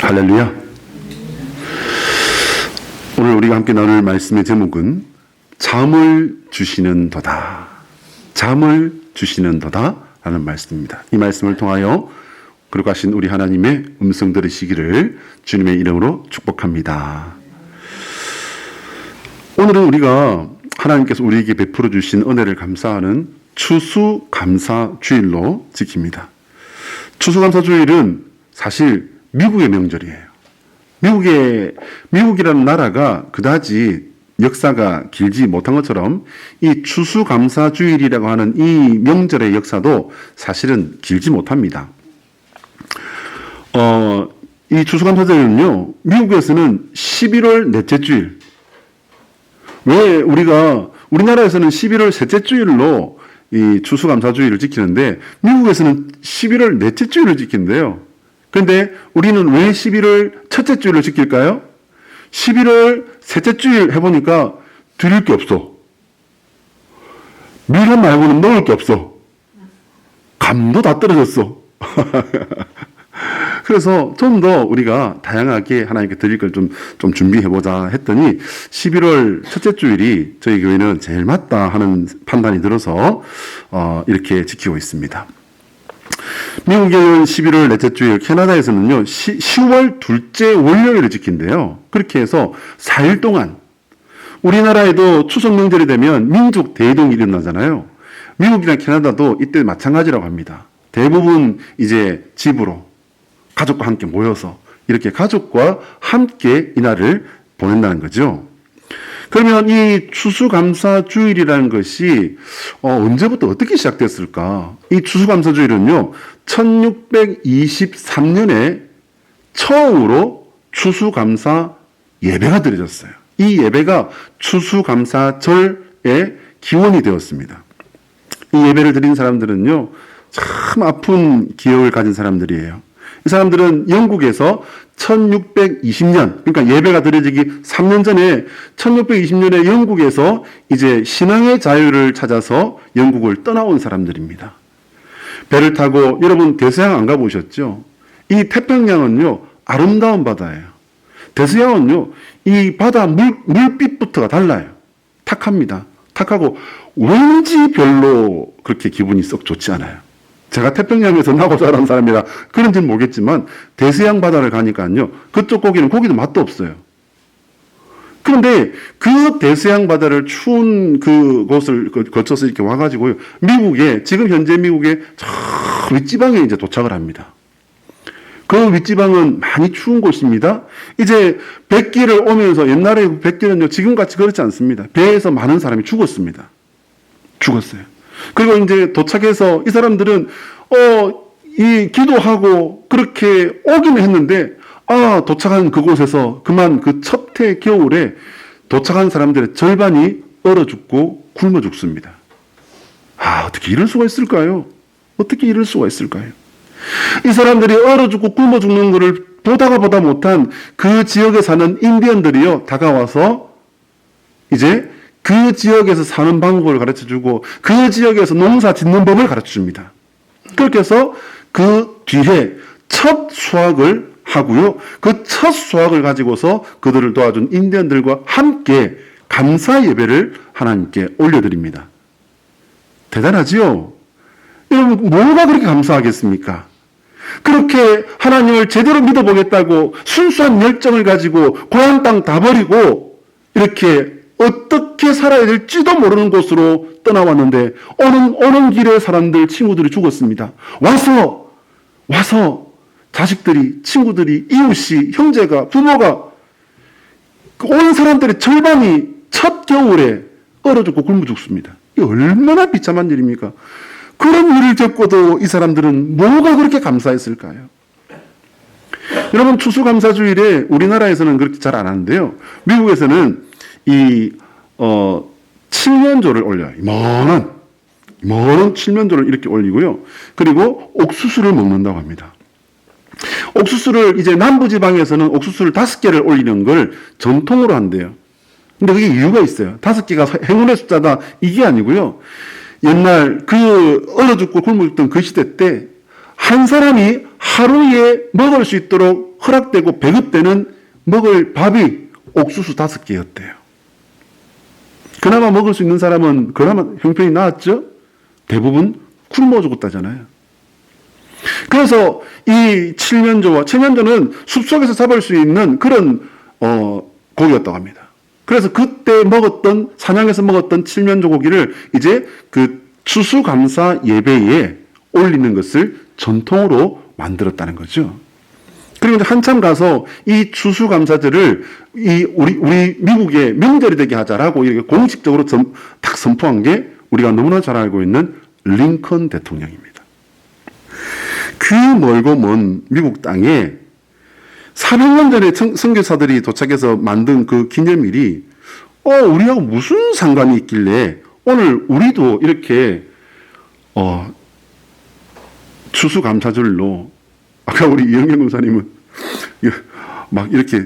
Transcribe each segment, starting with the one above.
할렐루야. 오늘 우리가 함께 나눌 말씀의 제목은 잠을 주시는 도다. 잠을 주시는 도다 라는 말씀입니다. 이 말씀을 통하여 거룩하신 우리 하나님의 음성 들으시기를 주님의 이름으로 축복합니다. 오늘은 우리가 하나님께서 우리에게 베풀어 주신 은혜를 감사하는 추수감사주일로 지킵니다. 추수감사주일은 사실 미국의 명절이에요. 미국이라는 나라가 그다지 역사가 길지 못한 것처럼 이 추수감사주일이라고 하는 이 명절의 역사도 사실은 길지 못합니다. 이 추수감사절은요, 미국에서는 11월 넷째 주일. 왜 우리나라에서는 11월 셋째 주일로 이 추수감사주일을 지키는데 미국에서는 11월 넷째 주일을 지킨대요. 그런데 우리는 왜 11월 첫째 주일을 지킬까요? 11월 셋째 주일 해보니까 드릴 게 없어. 미련 말고는 먹을 게 없어. 감도 다 떨어졌어. 그래서 좀 더 우리가 다양하게 하나님께 드릴 걸 좀 준비해보자 했더니 11월 첫째 주일이 저희 교회는 제일 맞다 하는 판단이 들어서 이렇게 지키고 있습니다. 미국에는 11월 넷째 주일, 캐나다에서는요 10월 둘째 월요일을 지킨대요. 그렇게 해서 4일 동안 우리나라에도 추석 명절이 되면 민족 대이동이 일어나잖아요. 미국이나 캐나다도 이때 마찬가지라고 합니다. 대부분 이제 집으로 가족과 함께 모여서 이렇게 가족과 함께 이날을 보낸다는 거죠. 그러면 이 추수감사주일이라는 것이 언제부터 어떻게 시작됐을까? 이 추수감사주일은요 1623년에 처음으로 추수감사 예배가 드려졌어요. 이 예배가 추수감사절의 기원이 되었습니다. 이 예배를 드린 사람들은요 참 아픈 기억을 가진 사람들이에요. 이 사람들은 영국에서 1620년, 그러니까 예배가 드려지기 3년 전에 1620년에 영국에서 이제 신앙의 자유를 찾아서 영국을 떠나온 사람들입니다. 배를 타고, 여러분 대서양 안 가보셨죠? 이 태평양은요, 아름다운 바다예요. 대서양은요, 이 바다 물빛부터가 달라요. 탁합니다. 탁하고 왠지 별로 그렇게 기분이 썩 좋지 않아요. 제가 태평양에서 나고 자란 사람이라 그런지는 모르겠지만 대서양 바다를 가니까요 그쪽 고기도 맛도 없어요. 그런데 그 대서양 바다를 추운 그곳을 거쳐서 이렇게 와가지고요 지금 현재 미국의 저 윗지방에 이제 도착을 합니다. 그 윗지방은 많이 추운 곳입니다. 이제 백기를 오면서 옛날에 백기는요 지금같이 그렇지 않습니다. 배에서 많은 사람이 죽었습니다. 죽었어요. 그리고 이제 도착해서 이 사람들은 이 기도하고 그렇게 오기는 했는데 도착한 그곳에서 그만 그 첫 해 겨울에 도착한 사람들의 절반이 얼어 죽고 굶어 죽습니다. 어떻게 이럴 수가 있을까요? 어떻게 이럴 수가 있을까요? 이 사람들이 얼어 죽고 굶어 죽는 것을 보다 못한 그 지역에 사는 인디언들이요 다가와서 이제 그 지역에서 사는 방법을 가르쳐주고 그 지역에서 농사 짓는 법을 가르쳐줍니다. 그렇게 해서 그 뒤에 첫 수확을 하고요. 그 첫 수확을 가지고서 그들을 도와준 인디언들과 함께 감사 예배를 하나님께 올려드립니다. 대단하지요? 여러분 뭐가 그렇게 감사하겠습니까? 그렇게 하나님을 제대로 믿어보겠다고 순수한 열정을 가지고 고향 땅 다 버리고 이렇게 어떻게 살아야 될지도 모르는 곳으로 떠나왔는데 오는 길에 친구들이 죽었습니다. 와서 자식들이, 친구들이, 이웃이, 형제가, 부모가 온 사람들의 절반이 첫 겨울에 얼어 죽고 굶어 죽습니다. 이게 얼마나 비참한 일입니까? 그런 일을 겪고도 이 사람들은 뭐가 그렇게 감사했을까요? 여러분 추수감사주일에 우리나라에서는 그렇게 잘 안 하는데요. 미국에서는 이 칠면조를 올려요. 이만한 칠면조를 이렇게 올리고요. 그리고 옥수수를 먹는다고 합니다. 옥수수를 이제 남부지방에서는 옥수수를 5개를 올리는 걸 전통으로 한대요. 근데 그게 이유가 있어요. 5개가 행운의 숫자다 이게 아니고요. 옛날 얼어 죽고 굶어 죽던 그 시대 때 한 사람이 하루에 먹을 수 있도록 허락되고 배급되는 먹을 밥이 옥수수 5개였대요. 그나마 먹을 수 있는 사람은 그나마 형편이 나았죠? 대부분 굶어 죽었다잖아요. 그래서 이 칠면조는 숲속에서 잡을 수 있는 그런 고기였다고 합니다. 그래서 그때 먹었던, 사냥에서 먹었던 칠면조 고기를 이제 그 추수감사 예배에 올리는 것을 전통으로 만들었다는 거죠. 그리고 이제 한참 가서 이 추수감사절을 우리 미국의 명절이 되게 하자라고 이렇게 공식적으로 딱 선포한 게 우리가 너무나 잘 알고 있는 링컨 대통령입니다. 그 멀고 먼 미국 땅에 400년 전에 선교사들이 도착해서 만든 그 기념일이 우리하고 무슨 상관이 있길래 오늘 우리도 이렇게 추수감사절로 아까 우리 이영경 권사님은 막 이렇게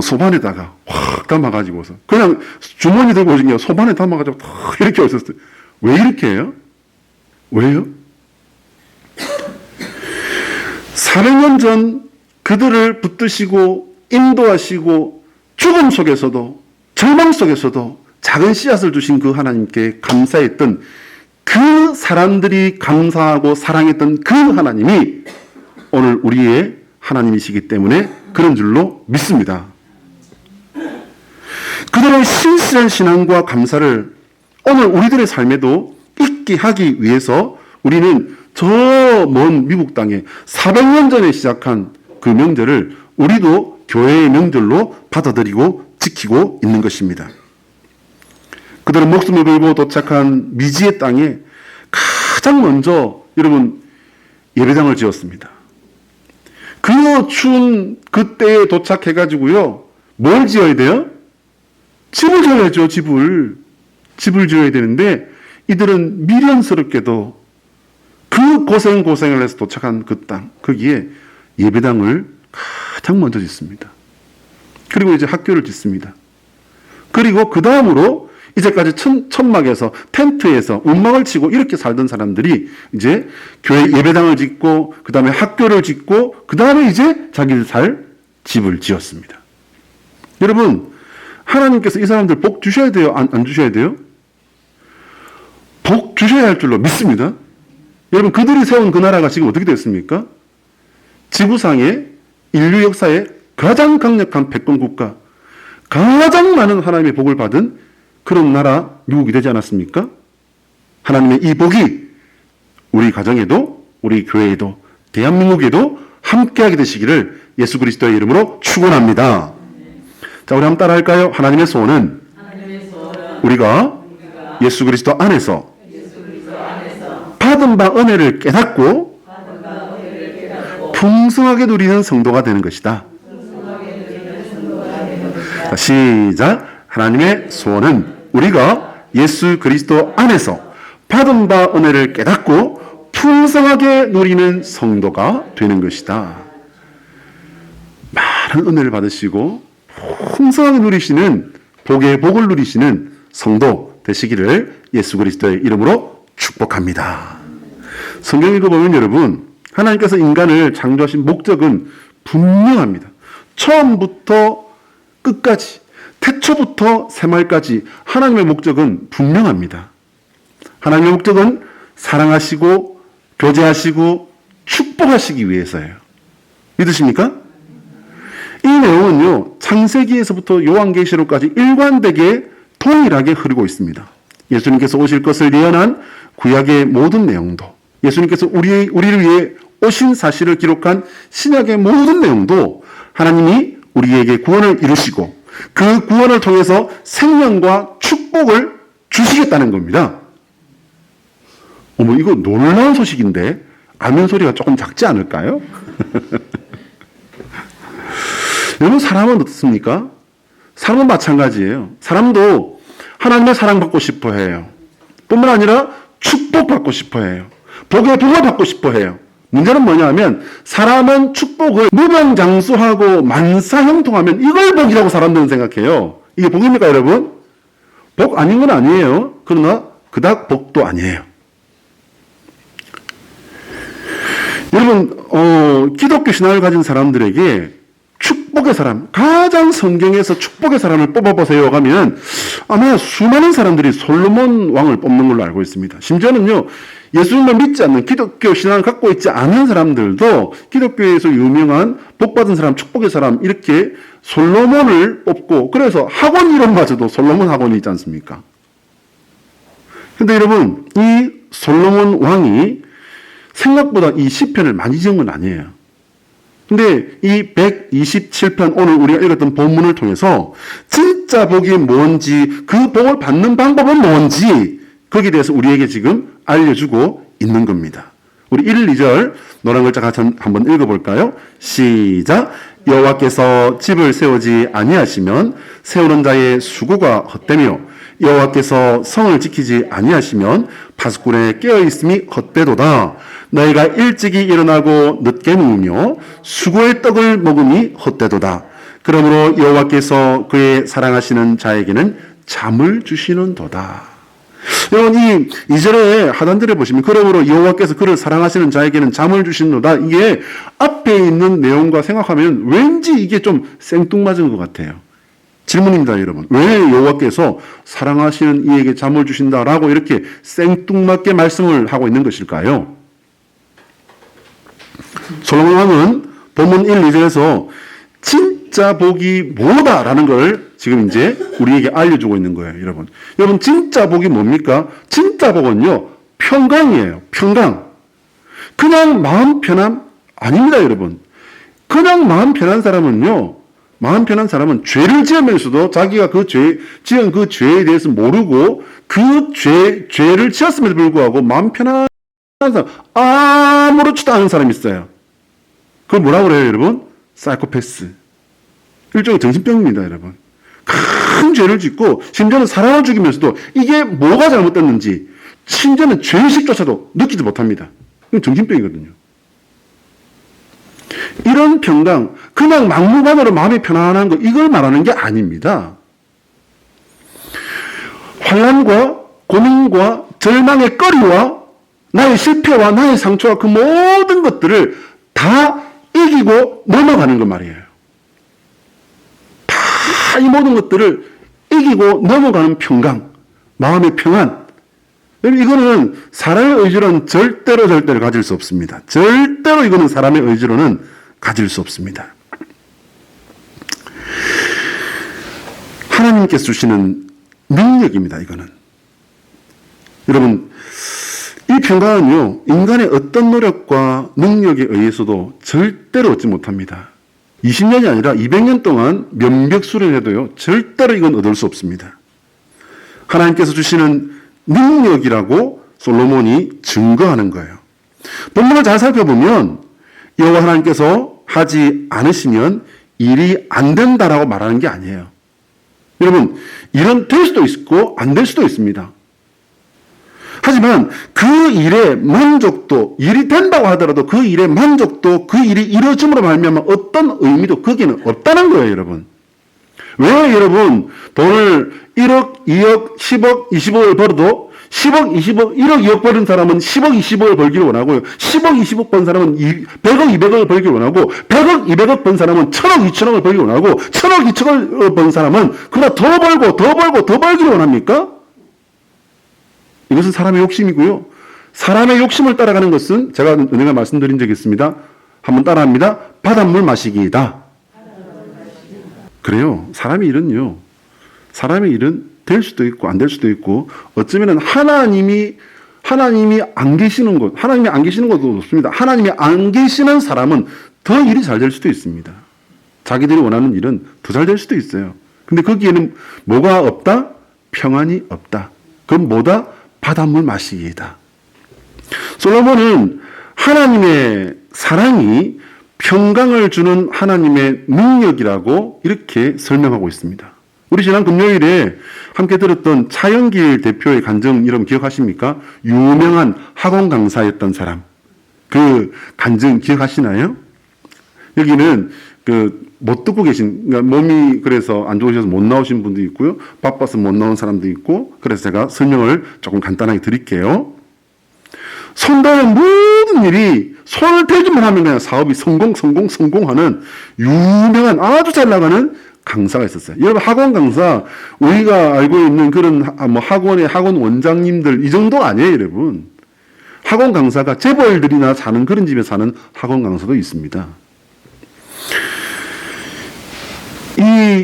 소반에다가 확 담아가지고서 그냥 주머니 들고 오신 게 소반에 담아가지고 이렇게 오셨어요. 왜 이렇게 해요? 왜요? 400년 전 그들을 붙드시고 인도하시고 죽음 속에서도 절망 속에서도 작은 씨앗을 주신 그 하나님께 감사했던 그 사람들이 감사하고 사랑했던 그 하나님이 오늘 우리의 하나님이시기 때문에 그런 줄로 믿습니다. 그들의 신실한 신앙과 감사를 오늘 우리들의 삶에도 있게 하기 위해서 우리는 저 먼 미국 땅에 400년 전에 시작한 그 명절을 우리도 교회의 명절로 받아들이고 지키고 있는 것입니다. 그들은 목숨을 걸고 도착한 미지의 땅에 가장 먼저 여러분 예배당을 지었습니다. 그 추운 그때에 도착해가지고요, 뭘 지어야 돼요? 집을 지어야죠, 집을 지어야 되는데 이들은 미련스럽게도 그 고생을 해서 도착한 그 땅, 거기에 예배당을 가장 먼저 짓습니다. 그리고 이제 학교를 짓습니다. 그리고 그 다음으로 이제까지 천막에서 텐트에서 움막을 치고 이렇게 살던 사람들이 이제 교회 예배당을 짓고 그 다음에 학교를 짓고 그 다음에 이제 자기들 살 집을 지었습니다. 여러분, 하나님께서 이 사람들 복 주셔야 돼요? 안 주셔야 돼요? 복 주셔야 할 줄로 믿습니다. 여러분, 그들이 세운 그 나라가 지금 어떻게 됐습니까? 지구상의 인류 역사에 가장 강력한 패권 국가, 가장 많은 하나님의 복을 받은 그런 나라 미국이 되지 않았습니까? 하나님의 이 복이 우리 가정에도 우리 교회에도 대한민국에도 함께하게 되시기를 예수 그리스도의 이름으로 축원합니다. 자, 우리 한번 따라할까요? 하나님의 소원은 우리가 예수 그리스도 안에서 받은 바 은혜를 깨닫고 풍성하게 누리는 성도가 되는 것이다. 자, 시작. 하나님의 소원은 우리가 예수 그리스도 안에서 받은 바 은혜를 깨닫고 풍성하게 누리는 성도가 되는 것이다. 많은 은혜를 받으시고 풍성하게 누리시는 복의 복을 누리시는 성도 되시기를 예수 그리스도의 이름으로 축복합니다. 성경 읽어보면 여러분, 하나님께서 인간을 창조하신 목적은 분명합니다. 처음부터 끝까지, 태초부터 새말까지 하나님의 목적은 분명합니다. 하나님의 목적은 사랑하시고 교제하시고 축복하시기 위해서예요. 믿으십니까? 이 내용은요, 창세기에서부터 요한계시록까지 일관되게 동일하게 흐르고 있습니다. 예수님께서 오실 것을 예언한 구약의 모든 내용도, 예수님께서 우리를 위해 오신 사실을 기록한 신약의 모든 내용도 하나님이 우리에게 구원을 이루시고 그 구원을 통해서 생명과 축복을 주시겠다는 겁니다. 어머, 이거 놀라운 소식인데 아멘 소리가 조금 작지 않을까요? 여러분, 사람은 어떻습니까? 사람은 마찬가지예요. 사람도 하나님의 사랑받고 싶어 해요. 뿐만 아니라 축복받고 싶어 해요. 복의 복을 받고 싶어 해요. 문제는 뭐냐면 사람은 축복을 무병장수하고 만사형통하면 이걸 복이라고 사람들은 생각해요. 이게 복입니까, 여러분? 복 아닌 건 아니에요. 그러나 그닥 복도 아니에요. 여러분, 기독교 신앙을 가진 사람들에게 축복의 사람, 가장 성경에서 축복의 사람을 뽑아보세요 하면 아마 수많은 사람들이 솔로몬 왕을 뽑는 걸로 알고 있습니다. 심지어는요, 예수님을 믿지 않는 기독교 신앙을 갖고 있지 않은 사람들도 기독교에서 유명한 복받은 사람, 축복의 사람 이렇게 솔로몬을 뽑고, 그래서 학원 이름마저도 솔로몬 학원이 있지 않습니까? 근데 여러분, 이 솔로몬 왕이 생각보다 이 시편을 많이 지은 건 아니에요. 근데 이 127편, 오늘 우리가 읽었던 본문을 통해서 진짜 복이 뭔지, 그 복을 받는 방법은 뭔지, 거기에 대해서 우리에게 지금 알려주고 있는 겁니다. 우리 1, 2절 노란 글자 같이 한번 읽어볼까요? 시작. 여호와께서 집을 세우지 아니하시면 세우는 자의 수고가 헛되며 여호와께서 성을 지키지 아니하시면 파수꾼의 깨어있음이 헛되도다. 너희가 일찍이 일어나고 늦게 누우며 수고의 떡을 먹음이 헛되도다. 그러므로 여호와께서 그의 사랑하시는 자에게는 잠을 주시는도다. 여러분, 이 2절의 하단들을 보시면 그러므로 여호와께서 그를 사랑하시는 자에게는 잠을 주시는도다. 이게 앞에 있는 내용과 생각하면 왠지 이게 좀 생뚱맞은 것 같아요. 질문입니다, 여러분. 왜 여호와께서 사랑하시는 이에게 잠을 주신다라고 이렇게 생뚱맞게 말씀을 하고 있는 것일까요? 솔로몬 왕은 본문 1, 2절에서 진짜 복이 뭐다라는 걸 지금 이제 우리에게 알려주고 있는 거예요, 여러분. 여러분, 진짜 복이 뭡니까? 진짜 복은요, 평강이에요, 평강. 그냥 마음 편함 아닙니다, 여러분. 그냥 마음 편한 사람은요, 마음 편한 사람은 죄를 지으면서도 자기가 지은 그 죄에 대해서 모르고 그 죄를 지었음에도 불구하고 마음 편한 사람, 아무렇지도 않은 사람이 있어요. 그걸 뭐라고 그래요, 여러분? 사이코패스. 일종의 정신병입니다, 여러분. 큰 죄를 짓고 심지어는 사람을 죽이면서도 이게 뭐가 잘못됐는지 심지어는 죄의식조차도 느끼지 못합니다. 이건 정신병이거든요. 이런 평강, 그냥 막무가내로 마음이 편안한 거, 이걸 말하는 게 아닙니다. 환난과 고민과 절망의 꺼리와 나의 실패와 나의 상처와 그 모든 것들을 다 이기고 넘어가는 거 말이에요. 다 이 모든 것들을 이기고 넘어가는 평강, 마음의 평안. 이거는 사람의 의지로는 절대로 가질 수 없습니다. 절대로 이거는 사람의 의지로는 가질 수 없습니다. 하나님께서 주시는 능력입니다, 이거는. 여러분, 이 평강은요, 인간의 어떤 노력과 능력에 의해서도 절대로 얻지 못합니다. 20년이 아니라 200년 동안 면벽수련을 해도요, 절대로 이건 얻을 수 없습니다. 하나님께서 주시는 능력이라고 솔로몬이 증거하는 거예요. 본문을 잘 살펴보면 여호와 하나님께서 하지 않으시면 일이 안 된다라고 말하는 게 아니에요. 여러분, 일은 될 수도 있고 안 될 수도 있습니다. 하지만 그 일의 만족도, 일이 된다고 하더라도 그 일의 만족도, 그 일이 이루어짐으로 말미암아 어떤 의미도 거기는 없다는 거예요, 여러분. 왜 여러분 돈을 1억, 2억, 10억, 20억을 벌어도 10억, 20억, 1억, 2억 버는 사람은 10억, 20억을 벌기를 원하고요. 10억, 20억 번 사람은 100억, 200억을 벌기를 원하고 100억, 200억 번 사람은 1000억, 2000억을 벌기를 원하고 1000억, 2000억을 번 사람은 그보다 더 벌고 더 벌고 더 벌기를 원합니까? 이것은 사람의 욕심이고요. 사람의 욕심을 따라가는 것은 제가 은혜가 말씀드린 적이 있습니다. 한번 따라합니다. 바닷물 마시기이다. 그래요. 사람의 일은요. 사람의 일은 될 수도 있고 안 될 수도 있고 어쩌면 하나님이 안 계시는 것, 하나님이 안 계시는 것도 없습니다. 하나님이 안 계시는 사람은 더 일이 잘 될 수도 있습니다. 자기들이 원하는 일은 더 잘 될 수도 있어요. 근데 거기에는 뭐가 없다? 평안이 없다. 그건 뭐다? 바닷물 마시기이다. 솔로몬은 하나님의 사랑이 평강을 주는 하나님의 능력이라고 이렇게 설명하고 있습니다. 우리 지난 금요일에 함께 들었던 차영길 대표의 간증 여러분 기억하십니까? 유명한 학원 강사였던 사람. 그 간증 기억하시나요? 여기는 못 듣고 계신, 그러니까 몸이 그래서 안 좋으셔서 못 나오신 분도 있고요. 바빠서 못 나온 사람도 있고, 그래서 제가 설명을 조금 간단하게 드릴게요. 선다는 모든 일이 손을 대기만 하면 그냥 사업이 성공하는 유명한 아주 잘 나가는 강사가 있었어요. 여러분 학원 강사 우리가 알고 있는 그런 학원의 학원 원장님들 이 정도 아니에요, 여러분. 학원 강사가 재벌들이나 사는 그런 집에 사는 학원 강사도 있습니다.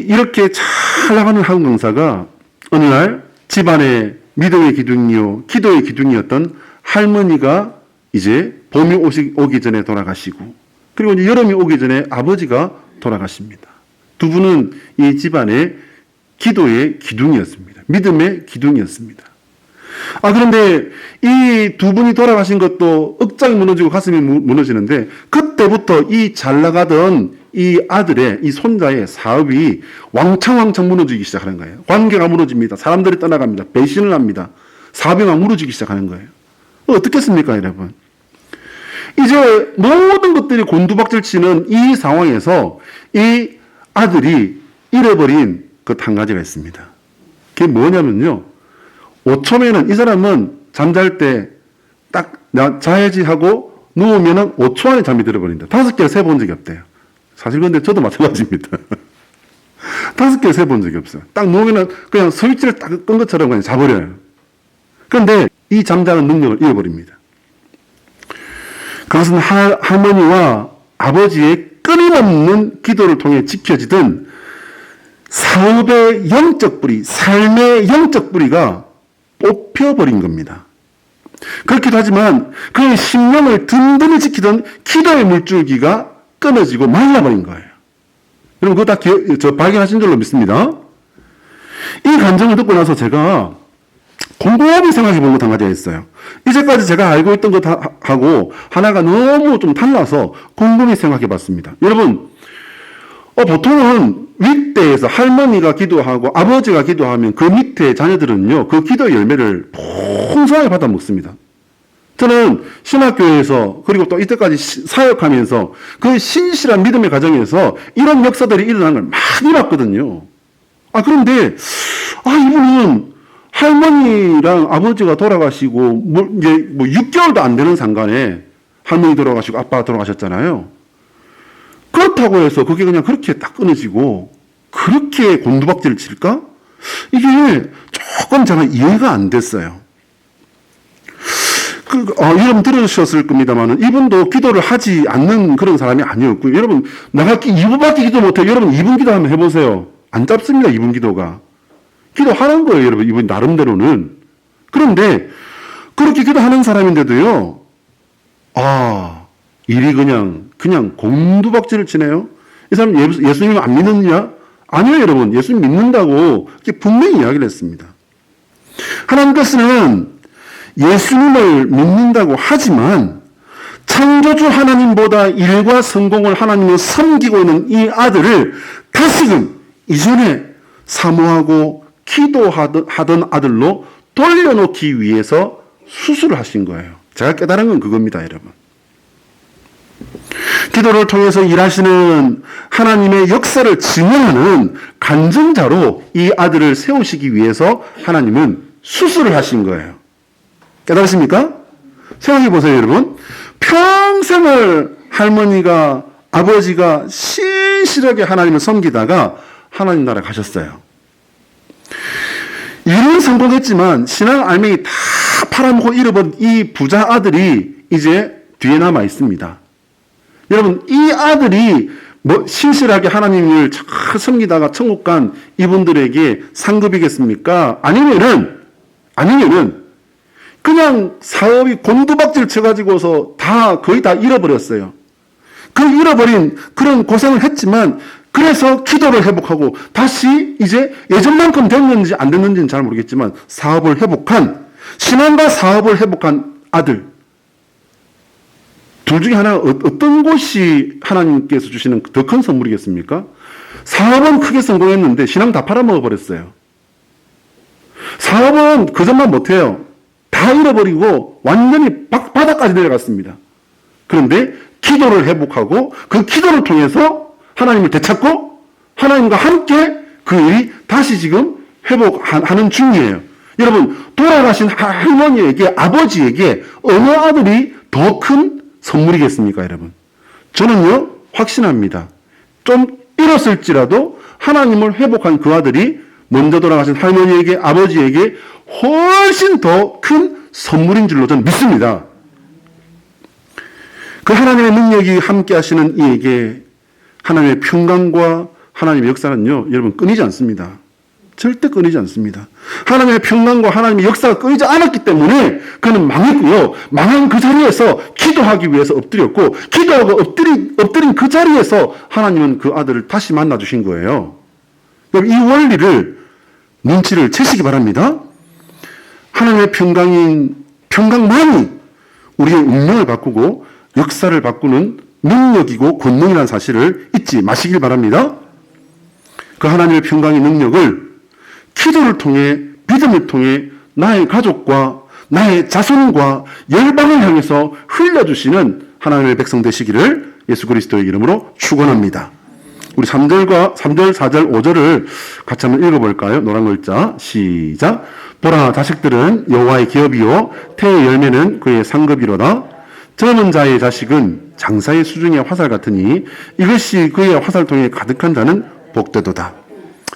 이렇게 잘 나가는 학원 강사가 어느 날 집안의 믿음의 기둥이요 기도의 기둥이었던 할머니가 이제 봄이 오기 전에 돌아가시고 그리고 이제 여름이 오기 전에 아버지가 돌아가십니다. 두 분은 이 집안의 기도의 기둥이었습니다. 믿음의 기둥이었습니다. 그런데 이 두 분이 돌아가신 것도 억장이 무너지고 가슴이 무너지는데 그때부터 이 잘 나가던 이 아들의 이 손자의 사업이 왕창 무너지기 시작하는 거예요. 관계가 무너집니다. 사람들이 떠나갑니다. 배신을 합니다. 사업이 막 무너지기 시작하는 거예요. 어떻겠습니까, 여러분? 이제 모든 것들이 곤두박질 치는 이 상황에서 이 아들이 잃어버린 것 한 가지가 있습니다. 그게 뭐냐면요. 5초면은 이 사람은 잠잘 때 딱 자야지 하고 누우면은 5초 안에 잠이 들어버린다. 5개를 세본 적이 없대요. 사실 근데 저도 마찬가지입니다. 5개를 세본 적이 없어요. 딱 누우면은 그냥 스위치를 딱 끈 것처럼 그냥 자버려요. 그런데 이 잠자는 능력을 잃어버립니다. 그것은 할머니와 아버지의 끊임없는 기도를 통해 지켜지던 사업의 영적 뿌리, 삶의 영적 뿌리가 뽑혀버린 겁니다. 그렇기도 하지만 그의 심령을 든든히 지키던 기도의 물줄기가 끊어지고 말라버린 거예요. 여러분 그거 다 발견하신 줄로 믿습니다. 이 감정을 듣고 나서 제가 곰곰이 생각해 본 것 한 가지가 있어요. 이제까지 제가 알고 있던 것하고 하나가 너무 좀 달라서 곰곰이 생각해 봤습니다. 여러분, 보통은 윗대에서 할머니가 기도하고 아버지가 기도하면 그 밑에 자녀들은요, 그 기도의 열매를 풍성하게 받아 먹습니다. 저는 신학교에서 그리고 또 이때까지 사역하면서 그 신실한 믿음의 가정에서 이런 역사들이 일어나는 걸 많이 봤거든요. 그런데, 이분은 할머니랑 아버지가 돌아가시고, 이제 6개월도 안 되는 상간에 할머니 돌아가시고 아빠가 돌아가셨잖아요. 그렇다고 해서 그게 그냥 그렇게 딱 끊어지고, 그렇게 곤두박질을 칠까? 이게 조금 제가 이해가 안 됐어요. 여러분 들으셨을 겁니다만, 이분도 기도를 하지 않는 그런 사람이 아니었고요. 여러분, 내가 2분밖에 기도 못해요. 여러분 2분 기도 한번 해보세요. 안 짧습니다, 2분 기도가. 기도하는 거예요, 여러분. 이분 나름대로는. 그런데 그렇게 기도하는 사람인데도요. 일이 그냥 곤두박질을 치네요. 이 사람 예수님 안 믿느냐? 아니요, 여러분. 예수님 믿는다고 분명히 이야기를 했습니다. 하나님께서는 예수님을 믿는다고 하지만 창조주 하나님보다 일과 성공을 하나님을 섬기고 있는 이 아들을 다시금 이전에 사모하고 기도하던 아들로 돌려놓기 위해서 수술을 하신 거예요. 제가 깨달은 건 그겁니다, 여러분. 기도를 통해서 일하시는 하나님의 역사를 증언하는 간증자로 이 아들을 세우시기 위해서 하나님은 수술을 하신 거예요. 깨달으십니까? 생각해 보세요, 여러분. 평생을 할머니가, 아버지가 신실하게 하나님을 섬기다가 하나님 나라 가셨어요. 일은 성공했지만 신앙 알맹이 다 팔아먹고 잃어버린 이 부자 아들이 이제 뒤에 남아 있습니다. 여러분, 이 아들이 신실하게 하나님을 잘 섬기다가 천국 간 이분들에게 상급이겠습니까? 아니면은 그냥 사업이 곤두박질 쳐가지고서 거의 다 잃어버렸어요. 그 잃어버린 그런 고생을 했지만 그래서 기도를 회복하고 다시 이제 예전만큼 됐는지 안 됐는지는 잘 모르겠지만 사업을 회복한, 신앙과 사업을 회복한 아들. 둘 중에 하나 어떤 것이 하나님께서 주시는 더 큰 선물이겠습니까? 사업은 크게 성공했는데 신앙 다 팔아먹어 버렸어요. 사업은 그 점만 못해요. 다 잃어버리고 완전히 바닥까지 내려갔습니다. 그런데 기도를 회복하고 그 기도를 통해서 하나님을 되찾고 하나님과 함께 그 일이 다시 지금 회복하는 중이에요. 여러분, 돌아가신 할머니에게, 아버지에게 어느 아들이 더 큰 선물이겠습니까, 여러분? 저는요, 확신합니다. 좀 잃었을지라도 하나님을 회복한 그 아들이 먼저 돌아가신 할머니에게, 아버지에게 훨씬 더 큰 선물인 줄로 저는 믿습니다. 그 하나님의 능력이 함께 하시는 이에게 하나님의 평강과 하나님의 역사는요, 여러분 끊이지 않습니다. 절대 끊이지 않습니다. 하나님의 평강과 하나님의 역사가 끊이지 않았기 때문에 그는 망했고요. 망한 그 자리에서 기도하기 위해서 엎드렸고, 기도하고 엎드린 그 자리에서 하나님은 그 아들을 다시 만나주신 거예요. 이 원리를 눈치를 채시기 바랍니다. 하나님의 평강만이 우리의 운명을 바꾸고 역사를 바꾸는 능력이고 권능이라는 사실을 잊지 마시길 바랍니다. 그 하나님의 평강의 능력을 기도를 통해, 믿음을 통해 나의 가족과 나의 자손과 열방을 향해서 흘려주시는 하나님의 백성 되시기를 예수 그리스도의 이름으로 축원합니다. 우리 3절, 4절, 5절을 같이 한번 읽어볼까요? 노란 글자 시작. 보라, 자식들은 여호와의 기업이요 태의 열매는 그의 상급이로다. 젊은 자의 자식은 장사의 수중의 화살 같으니 이것이 그의 화살통에 가득한 자는 복되도다.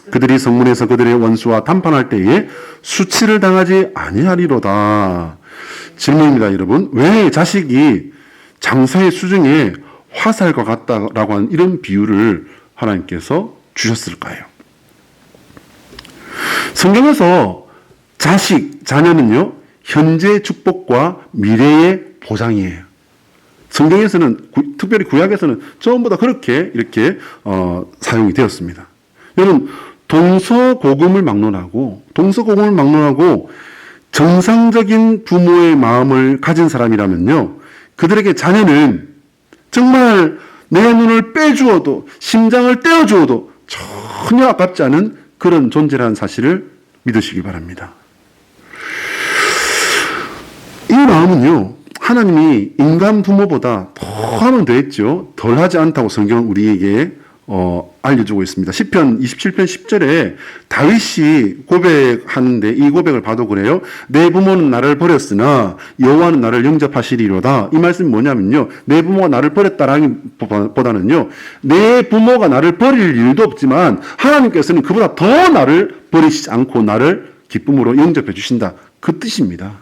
그들이 성문에서 그들의 원수와 담판할 때에 수치를 당하지 아니하리로다. 질문입니다, 여러분. 왜 자식이 장사의 수중에 화살과 같다라고 하는 이런 비유를 하나님께서 주셨을까요? 성경에서 자녀는요, 현재의 축복과 미래의 보장이에요. 성경에서는, 특별히 구약에서는 전부 다 그렇게 이렇게 사용이 되었습니다. 여러분, 동서고금을 막론하고 정상적인 부모의 마음을 가진 사람이라면요, 그들에게 자녀는 정말 내 눈을 빼주어도, 심장을 떼어주어도 전혀 아깝지 않은 그런 존재라는 사실을 믿으시기 바랍니다. 이 마음은요, 하나님이 인간 부모보다 더 하면 되겠죠. 덜 하지 않다고 성경은 우리에게 알려주고 있습니다. 시편 27편 10절에 다윗이 고백하는데 이 고백을 봐도 그래요. 내 부모는 나를 버렸으나 여호와는 나를 영접하시리로다. 이 말씀이 뭐냐면요, 내 부모가 나를 버렸다라기보다는요, 내 부모가 나를 버릴 일도 없지만 하나님께서는 그보다 더 나를 버리시지 않고 나를 기쁨으로 영접해 주신다, 그 뜻입니다.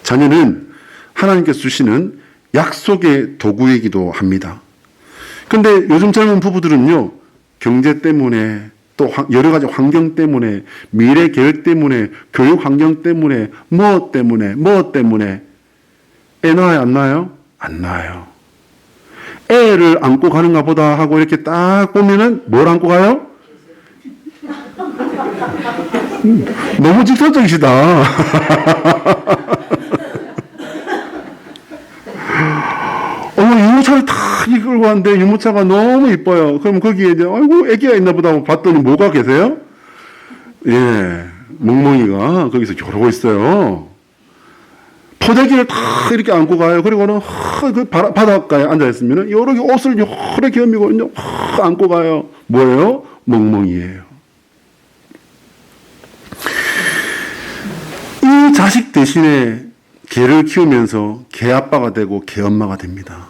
자녀는 하나님께서 주시는 약속의 도구이기도 합니다. 근데 요즘 젊은 부부들은요, 경제 때문에, 또 여러 가지 환경 때문에, 미래 계획 때문에, 교육 환경 때문에, 뭐 때문에 애 낳아요, 안 낳아요? 안 낳아요. 애를 안고 가는가 보다 하고 이렇게 딱 보면은 뭘 안고 가요? 너무 직설적이시다. 유모차를 다 이끌고 왔는데 유모차가 너무 이뻐요. 그럼 거기에 이제 아이고 애기가 있나 보다 하고 봤더니 뭐가 계세요? 예, 멍멍이가 거기서 겨루고 있어요. 포대기를 다 이렇게 안고 가요. 그리고는 그 바닷가에 앉아 있으면 여러 개 옷을 여러 개 겸이고 안고 가요. 뭐예요? 멍멍이에요. 이 자식 대신에 개를 키우면서 개 아빠가 되고 개 엄마가 됩니다.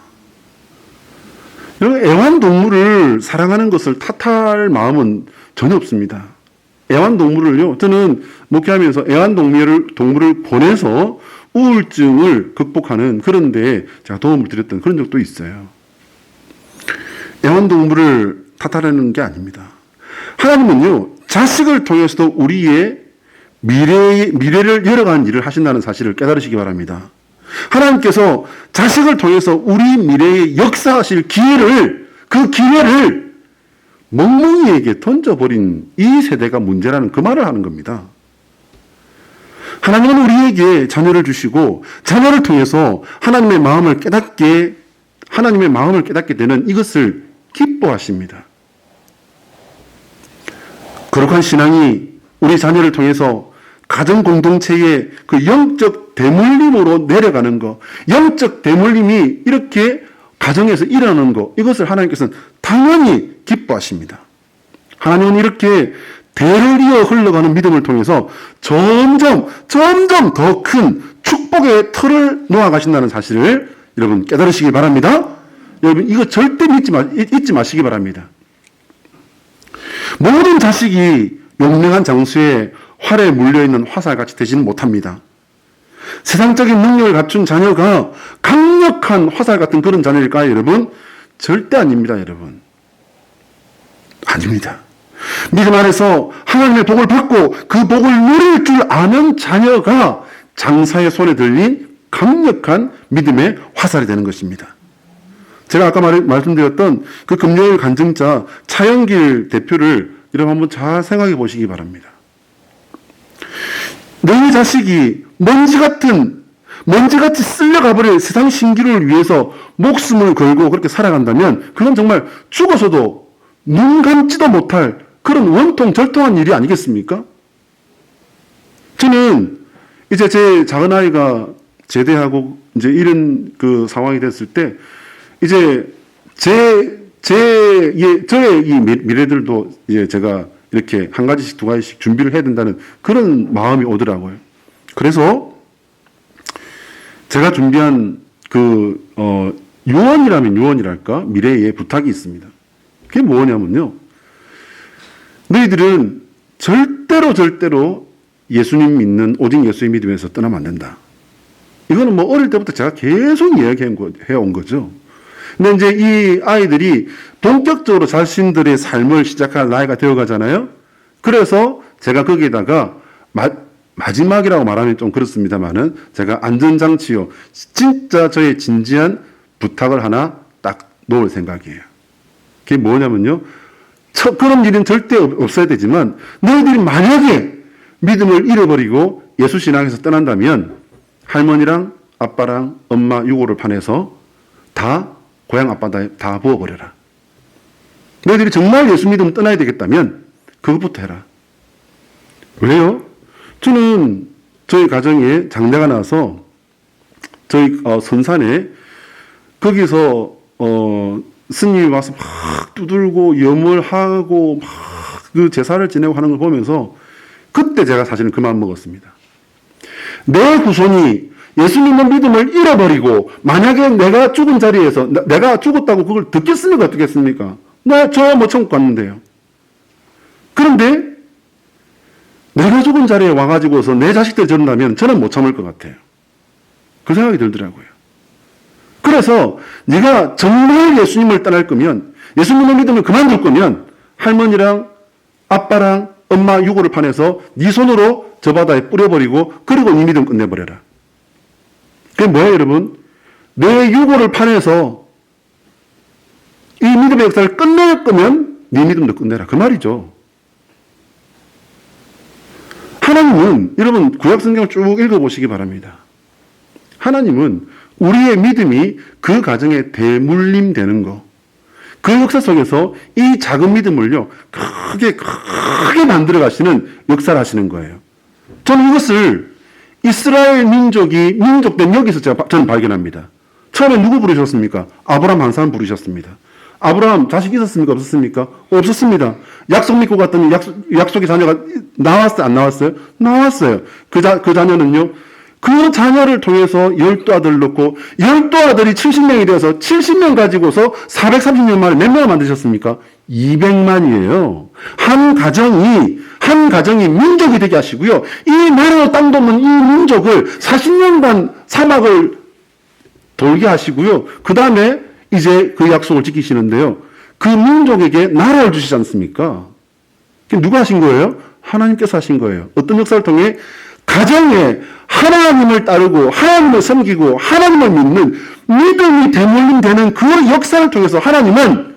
애완동물을 사랑하는 것을 탓할 마음은 전혀 없습니다. 애완동물을요, 저는 목회하면서 애완동물을 보내서 우울증을 극복하는 그런 데 제가 도움을 드렸던 그런 적도 있어요. 애완동물을 탓하려는 게 아닙니다. 하나님은요, 자식을 통해서도 우리의 미래를 열어가는 일을 하신다는 사실을 깨달으시기 바랍니다. 하나님께서 자식을 통해서 우리 미래에 역사하실 그 기회를 멍멍이에게 던져버린 이 세대가 문제라는 그 말을 하는 겁니다. 하나님은 우리에게 자녀를 주시고 자녀를 통해서 하나님의 마음을 깨닫게 되는 이것을 기뻐하십니다. 거룩한 신앙이 우리 자녀를 통해서 가정 공동체의 그 영적 대물림으로 내려가는 것, 영적 대물림이 이렇게 가정에서 일어나는 것, 이것을 하나님께서는 당연히 기뻐하십니다. 하나님은 이렇게 대를 이어 흘러가는 믿음을 통해서 점점 더 큰 축복의 틀을 놓아가신다는 사실을 여러분 깨달으시기 바랍니다. 여러분 이거 절대 잊지 마시기 바랍니다. 모든 자식이 용맹한 장수에 활에 물려있는 화살같이 되지는 못합니다. 세상적인 능력을 갖춘 자녀가 강력한 화살 같은 그런 자녀일까요, 여러분? 절대 아닙니다, 여러분. 아닙니다. 믿음 안에서 하나님의 복을 받고 그 복을 누릴 줄 아는 자녀가 장사의 손에 들린 강력한 믿음의 화살이 되는 것입니다. 제가 아까 말씀드렸던 그 금요일 간증자 차영길 대표를 여러분 한번 잘 생각해 보시기 바랍니다. 내 자식이 먼지같이 쓸려가버릴 세상 신기를 위해서 목숨을 걸고 그렇게 살아간다면 그건 정말 죽어서도 눈 감지도 못할 그런 원통 절통한 일이 아니겠습니까? 저는 이제 제 작은 아이가 제대하고 이제 이런 그 상황이 됐을 때 이제 저의 이 미래들도 이제 제가 이렇게 한 가지씩 두 가지씩 준비를 해야 된다는 그런 마음이 오더라고요. 그래서 제가 준비한 유언이랄까? 미래의 부탁이 있습니다. 그게 뭐냐면요. 너희들은 절대로 예수님 믿는, 오직 예수님 믿으면서 떠나면 안 된다. 이거는 뭐 어릴 때부터 제가 계속 이야기해온 거죠. 근데 이제 이 아이들이 본격적으로 자신들의 삶을 시작할 나이가 되어 가잖아요. 그래서 제가 거기에다가 마지막이라고 말하면 좀 그렇습니다만은 제가 안전장치요. 진짜 저의 진지한 부탁을 하나 딱 놓을 생각이에요. 그게 뭐냐면요. 그런 일은 절대 없어야 되지만 너희들이 만약에 믿음을 잃어버리고 예수 신앙에서 떠난다면 할머니랑 아빠랑 엄마 유고를 파내서 다 고향 앞바다에 다 부어버려라. 너희들이 정말 예수 믿음 떠나야 되겠다면 그것부터 해라. 왜요? 저는 저희 가정에 장례가 나서 저희 선산에 거기서 스님이 와서 막 두들고 염을하고 막 그 제사를 지내고 하는 걸 보면서 그때 제가 사실은 그 마음 먹었습니다. 내 후손이 예수님의 믿음을 잃어버리고 만약에 내가 죽은 자리에서 내가 죽었다고 그걸 듣겠습니까? 어떻겠습니까? 저야 뭐 천국 갔는데요. 그런데 내가 죽은 자리에 와가지고서 내 자식들 저런다면 저는 못 참을 것 같아요. 그 생각이 들더라고요. 그래서 네가 정말 예수님을 떠날 거면 예수님의 믿음을 그만둘 거면 할머니랑 아빠랑 엄마 유고를 파내서 네 손으로 저 바다에 뿌려버리고 그리고 네 믿음 끝내버려라. 그게 뭐예요, 여러분? 내 유고를 파내서 이 믿음의 역사를 끝낼 거면 네 믿음도 끝내라. 그 말이죠. 하나님은 여러분 구약 성경을 쭉 읽어보시기 바랍니다. 하나님은 우리의 믿음이 그 가정에 대물림되는 거, 그 역사 속에서 이 작은 믿음을요 크게 만들어 가시는 역사를 하시는 거예요. 저는 이것을 이스라엘 민족된 여기서 저는 발견합니다. 처음에 누구 부르셨습니까? 아브라함 한 사람 부르셨습니다. 아브라함 자식 있었습니까? 없었습니까? 없었습니다. 약속 믿고 갔더니 약속의 자녀가 나왔어요? 안 나왔어요? 나왔어요. 그 자녀는요, 그 자녀를 통해서 12아들을 놓고 12아들이 70명이 되어서 70명 가지고서 430년 만에 몇 명을 만드셨습니까? 200만이에요. 한 가정이 민족이 되게 하시고요. 이 나라로 땅 돕는 이 민족을 40년간 사막을 돌게 하시고요. 그 다음에 이제 그 약속을 지키시는데요. 그 민족에게 나라를 주시지 않습니까? 누가 하신 거예요? 하나님께서 하신 거예요. 어떤 역사를 통해? 가정에 하나님을 따르고 하나님을 섬기고 하나님을 믿는 믿음이 대물림되는 그 역사를 통해서 하나님은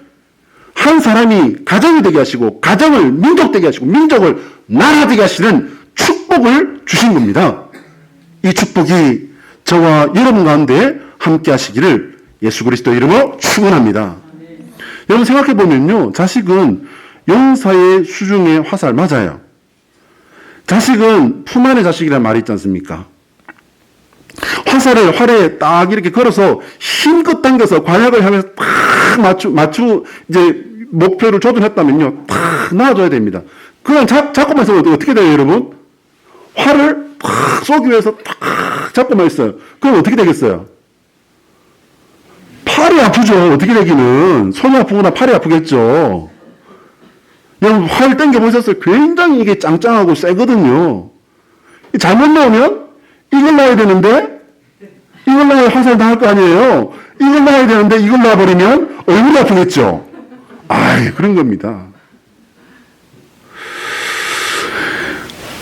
한 사람이 가정이 되게 하시고 가정을 민족 되게 하시고 민족을 나라 되게 하시는 축복을 주신 겁니다. 이 축복이 저와 여러분 가운데 함께 하시기를 예수 그리스도 이름으로 축원합니다. 여러분 생각해 보면요, 자식은 용사의 수중의 화살 맞아요. 자식은 품 안의 자식이라는 말이 있지 않습니까? 화살을 활에 딱 이렇게 걸어서 힘껏 당겨서 관역을 하면서 탁 이제 목표를 조준했다면요, 탁 놔줘야 됩니다. 그냥 잡고만 있으면 어떻게 돼요, 여러분? 활을 탁 쏘기 위해서 탁 잡고만 있어요. 그럼 어떻게 되겠어요? 아프죠. 어떻게 되기는. 손이 아프거나 팔이 아프겠죠. 여러분, 활 당겨보셨어요? 굉장히 이게 짱짱하고 세거든요. 잘못 넣으면 이걸 놔야 되는데, 이걸 놔야 화살 당할 거 아니에요. 이걸 놔야 되는데, 이걸 놔버리면 얼굴이 아프겠죠. 아이, 그런 겁니다.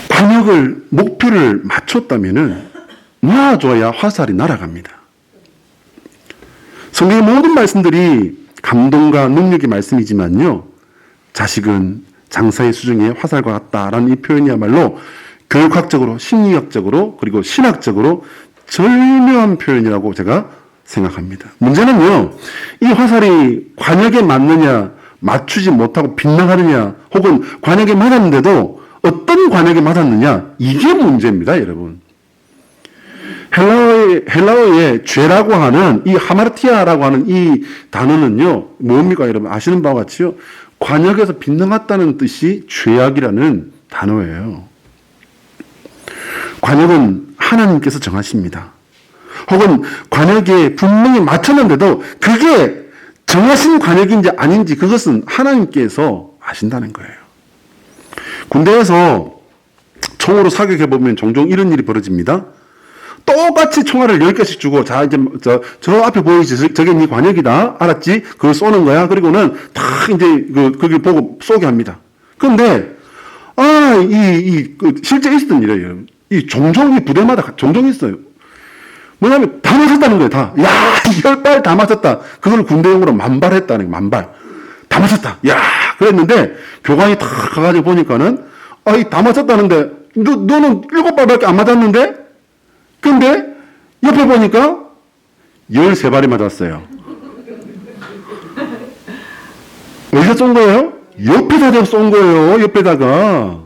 관역을, 목표를 맞췄다면은, 놔줘야 화살이 날아갑니다. 성경의 모든 말씀들이 감동과 능력의 말씀이지만요, 자식은 장사의 수중에 화살과 같다라는 이 표현이야말로 교육학적으로, 심리학적으로, 그리고 신학적으로 절묘한 표현이라고 제가 생각합니다. 문제는요, 이 화살이 관역에 맞느냐, 맞추지 못하고 빗나가느냐, 혹은 관역에 맞았는데도 어떤 관역에 맞았느냐, 이게 문제입니다, 여러분. 헬라어의 죄라고 하는 이 하마르티아라고 하는 이 단어는요, 뭡니까, 여러분? 아시는 바와 같이요, 관역에서 빗나갔다는 뜻이 죄악이라는 단어예요. 관역은 하나님께서 정하십니다. 혹은 관역에 분명히 맞췄는데도 그게 정하신 관역인지 아닌지 그것은 하나님께서 아신다는 거예요. 군대에서 총으로 사격해보면 종종 이런 일이 벌어집니다. 똑같이 총알을 10개씩 주고, 자, 이제, 저 앞에 보이지? 저게 네 관역이다. 알았지? 그걸 쏘는 거야. 그리고는 다 이제, 거기 보고 쏘게 합니다. 그런데, 실제 있었던 일이에요. 종종, 이 부대마다 종종 있어요. 뭐냐면, 다 맞았다는 거예요, 다. 야, 10발 다 맞았다. 그걸 군대용으로 만발했다는 거예요, 만발. 다 맞았다. 야, 그랬는데, 교관이 다 가가지고 보니까는, 다 맞았다는데, 너는 7발밖에 안 맞았는데? 근데 옆에 보니까 13발이 맞았어요. 어디서 쏜 거예요? 옆에다가 쏜 거예요. 옆에다가.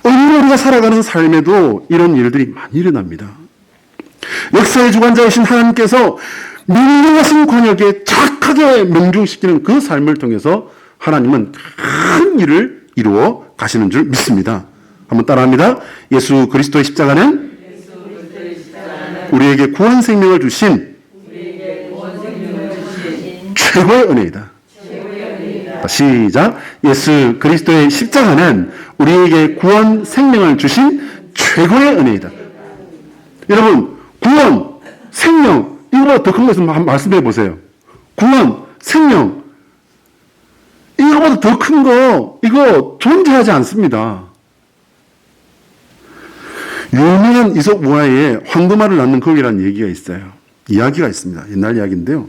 오늘 우리가 살아가는 삶에도 이런 일들이 많이 일어납니다. 역사의 주관자이신 하나님께서 명령하신 관역에 착하게 명중시키는 그 삶을 통해서 하나님은 큰 일을 이루어 가시는 줄 믿습니다. 한번 따라합니다. 예수 그리스도의 십자가는 우리에게 구원 생명을 주신 최고의 은혜이다. 시작. 예수 그리스도의 십자가는 우리에게 구원 생명을 주신 최고의 은혜이다. 여러분, 구원, 생명, 이거보다 더 큰 것을 말씀해 보세요. 구원, 생명, 이거보다 더 큰 거, 이거 존재하지 않습니다. 유명한 이솝 우화에 황금알을 낳는 거위라는 얘기가 있어요. 이야기가 있습니다. 옛날 이야기인데요.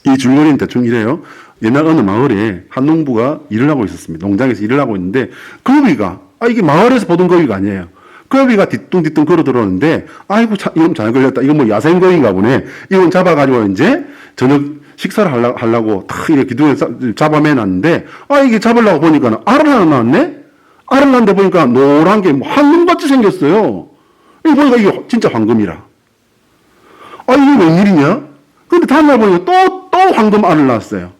이 줄거리는 대충 이래요. 옛날 어느 마을에 한 농부가 일을 하고 있었습니다. 농장에서 일을 하고 있는데 거위가, 이게 마을에서 보던 거위가 아니에요. 거위가 뒤뚱뒤뚱 걸어 들어오는데, 아이고, 이건 잘 걸렸다. 이건 뭐 야생 거위인가 보네. 이건 잡아가지고 이제 저녁 식사를 하려고 탁 이렇게 기둥에 잡아매놨는데, 이게 잡으려고 보니까 알을 하나 낳았네? 알을 낳는데 보니까 노란 게 뭐 황금같이 생겼어요. 이거 보니까 이게 진짜 황금이라. 이게 웬일이냐? 근데 다음날 보니까 또 황금 알을 낳았어요.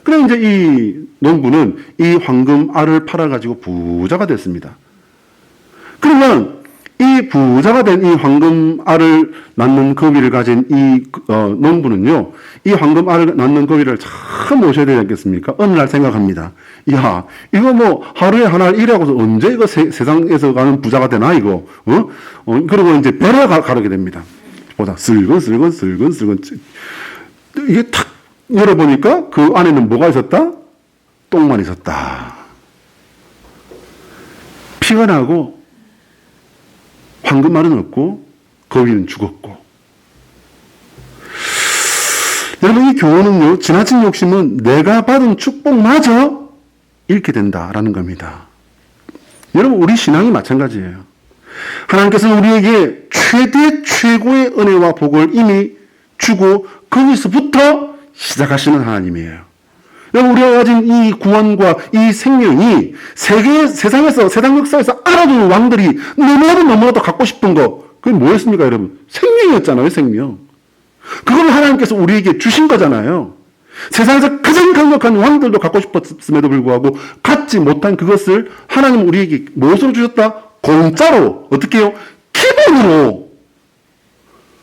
그래 이제 이 농부는 이 황금 알을 팔아가지고 부자가 됐습니다. 그러면 이 부자가 된 이 황금 알을 낳는 거위를 가진 이 농부는요, 이 황금 알을 낳는 거위를 참 모셔야 되지 않겠습니까? 어느 날 생각합니다. 이야, 이거 뭐 하루에 하나 일하고서 언제 이거 세상에서 가는 부자가 되나 이거? 그리고 이제 배를 가르게 됩니다. 보다 슬근슬근 이게 탁 열어보니까 그 안에는 뭐가 있었다? 똥만 있었다. 피가 나고 황금알은 없고 거위는 죽었고. 여러분, 이 교훈은요, 지나친 욕심은 내가 받은 축복마저 잃게 된다라는 겁니다. 여러분, 우리 신앙이 마찬가지예요. 하나님께서는 우리에게 최고의 은혜와 복을 이미 주고 거기서부터 시작하시는 하나님이에요. 여러분, 우리가 가진 이 구원과 이 생명이 세상 역사에서 알아두는 왕들이 너무나도 갖고 싶은 거, 그게 뭐였습니까, 여러분? 생명이었잖아요, 생명. 그걸 하나님께서 우리에게 주신 거잖아요. 세상에서 가장 강력한 왕들도 갖고 싶었음에도 불구하고 갖지 못한 그것을 하나님 우리에게 무엇으로 주셨다? 공짜로. 어떻게 해요? 기본으로.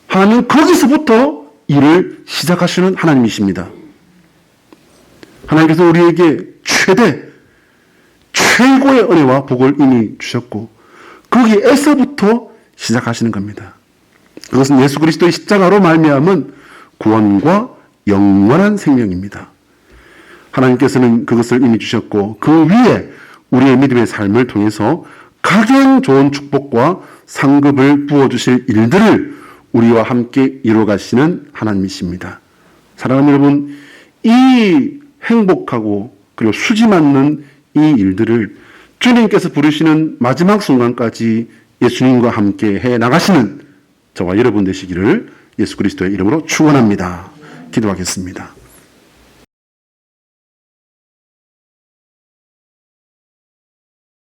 하나님 거기서부터 일을 시작하시는 하나님이십니다. 하나님께서 우리에게 최고의 은혜와 복을 이미 주셨고 거기에서부터 시작하시는 겁니다. 그것은 예수 그리스도의 십자가로 말미암은 구원과 영원한 생명입니다. 하나님께서는 그것을 이미 주셨고 그 위에 우리의 믿음의 삶을 통해서 가장 좋은 축복과 상급을 부어주실 일들을 우리와 함께 이루어가시는 하나님이십니다. 사랑하는 여러분, 이 행복하고 그리고 수지 맞는 이 일들을 주님께서 부르시는 마지막 순간까지 예수님과 함께 해 나가시는 저와 여러분 되시기를 예수 그리스도의 이름으로 축원합니다. 기도하겠습니다.